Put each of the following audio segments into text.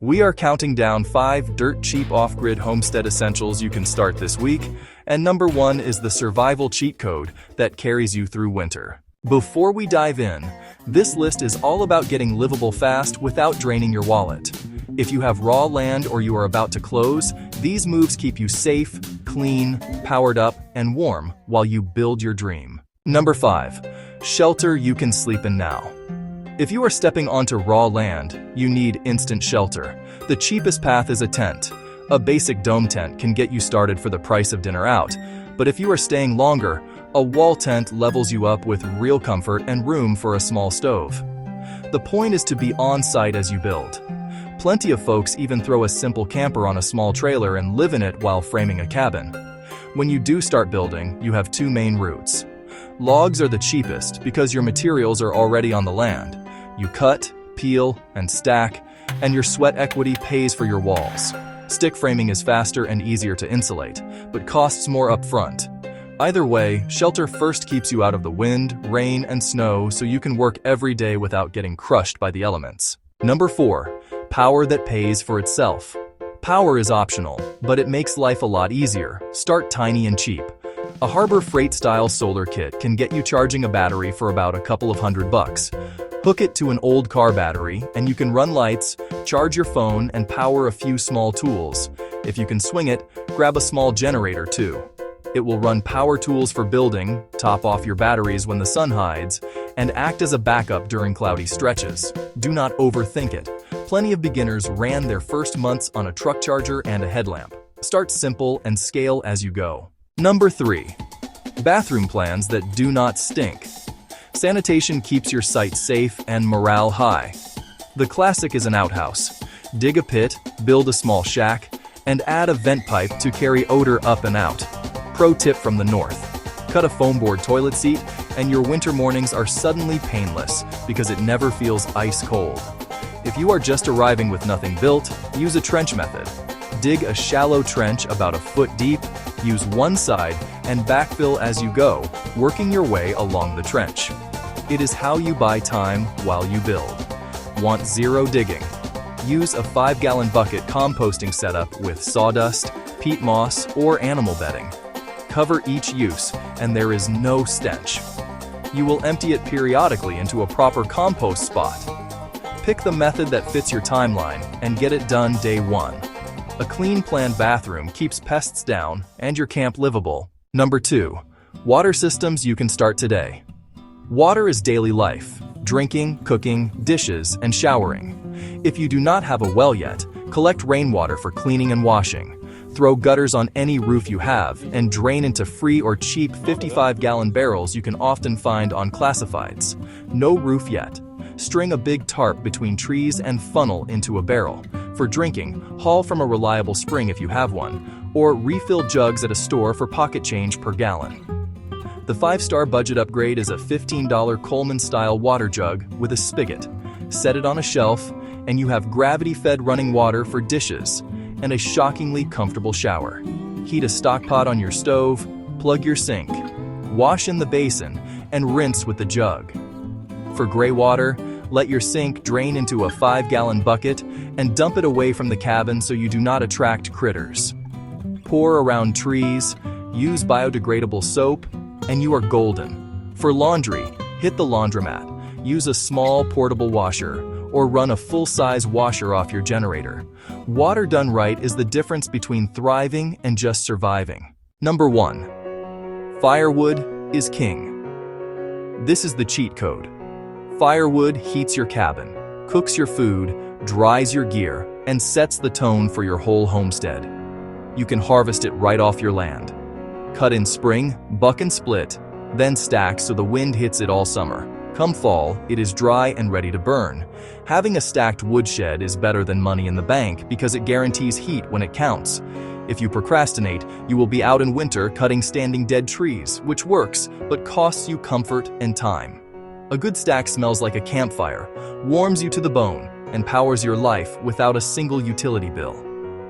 We are counting down 5 dirt-cheap off-grid homestead essentials you can start this week, and number 1 is the survival cheat code that carries you through winter. Before we dive in, this list is all about getting livable fast without draining your wallet. If you have raw land or you are about to close, these moves keep you safe, clean, powered up, and warm while you build your dream. Number 5. Shelter you can sleep in now. If you are stepping onto raw land, you need instant shelter. The cheapest path is a tent. A basic dome tent can get you started for the price of dinner out, but if you are staying longer, a wall tent levels you up with real comfort and room for a small stove. The point is to be on-site as you build. Plenty of folks even throw a simple camper on a small trailer and live in it while framing a cabin. When you do start building, you have 2 main routes. Logs are the cheapest because your materials are already on the land. You cut, peel, and stack, and your sweat equity pays for your walls. Stick framing is faster and easier to insulate, but costs more upfront. Either way, shelter first keeps you out of the wind, rain, and snow so you can work every day without getting crushed by the elements. Number 4. Power that pays for itself. Power is optional, but it makes life a lot easier. Start tiny and cheap. A Harbor Freight-style solar kit can get you charging a battery for about a couple of $100. Hook it to an old car battery, and you can run lights, charge your phone, and power a few small tools. If you can swing it, grab a small generator too. It will run power tools for building, top off your batteries when the sun hides, and act as a backup during cloudy stretches. Do not overthink it. Plenty of beginners ran their first months on a truck charger and a headlamp. Start simple and scale as you go. Number 3. Bathroom plans that do not stink. Sanitation keeps your site safe and morale high. The classic is an outhouse. Dig a pit, build a small shack, and add a vent pipe to carry odor up and out. Pro tip from the north. Cut a foam board toilet seat, and your winter mornings are suddenly painless because it never feels ice cold. If you are just arriving with nothing built, use a trench method. Dig a shallow trench about a foot deep, use one side, and backfill as you go, working your way along the trench. It is how you buy time while you build. Want zero digging? Use a 5-gallon bucket composting setup with sawdust, peat moss, or animal bedding. Cover each use, and there is no stench. You will empty it periodically into a proper compost spot. Pick the method that fits your timeline and get it done day 1. A clean, planned bathroom keeps pests down and your camp livable. Number 2. Water systems you can start today. Water is daily life: drinking, cooking, dishes, and showering. If you do not have a well yet, collect rainwater for cleaning and washing. Throw gutters on any roof you have and drain into free or cheap 55-gallon barrels you can often find on classifieds. No roof yet? String a big tarp between trees and funnel into a barrel. For drinking, haul from a reliable spring if you have one, or refill jugs at a store for pocket change per gallon. The 5-star budget upgrade is a $15 Coleman-style water jug with a spigot. Set it on a shelf, and you have gravity-fed running water for dishes and a shockingly comfortable shower. Heat a stock pot on your stove, plug your sink, wash in the basin, and rinse with the jug. For gray water, let your sink drain into a 5-gallon bucket and dump it away from the cabin so you do not attract critters. Pour around trees, use biodegradable soap, and you are golden. For laundry, hit the laundromat. Use a small portable washer or run a full-size washer off your generator. Water done right is the difference between thriving and just surviving. Number 1. Firewood is king. This is the cheat code. Firewood heats your cabin, cooks your food, dries your gear, and sets the tone for your whole homestead. You can harvest it right off your land. Cut in spring, buck and split, then stack so the wind hits it all summer. Come fall, it is dry and ready to burn. Having a stacked woodshed is better than money in the bank because it guarantees heat when it counts. If you procrastinate, you will be out in winter cutting standing dead trees, which works, but costs you comfort and time. A good stack smells like a campfire, warms you to the bone, and powers your life without a single utility bill.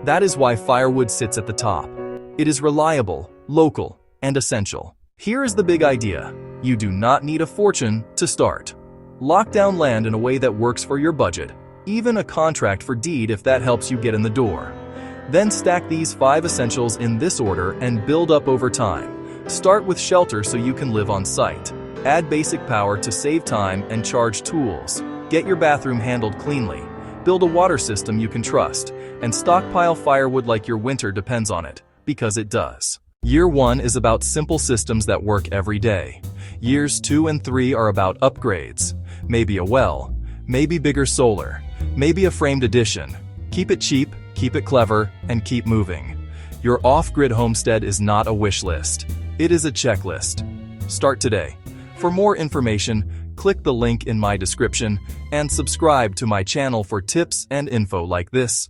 That is why firewood sits at the top. It is reliable, local, and essential. Here is the big idea. You do not need a fortune to start. Lock down land in a way that works for your budget. even a contract for deed if that helps you get in the door. Then stack these 5 essentials in this order and build up over time. Start with shelter so you can live on site. Add basic power to save time and charge tools. Get your bathroom handled cleanly. Build a water system you can trust. And stockpile firewood like your winter depends on it, because it does. Year 1 is about simple systems that work every day. Years 2 and 3 are about upgrades. Maybe a well, maybe bigger solar, maybe a framed addition. Keep it cheap, keep it clever, and keep moving. Your off-grid homestead is not a wish list. It is a checklist. Start today. For more information, click the link in my description and subscribe to my channel for tips and info like this.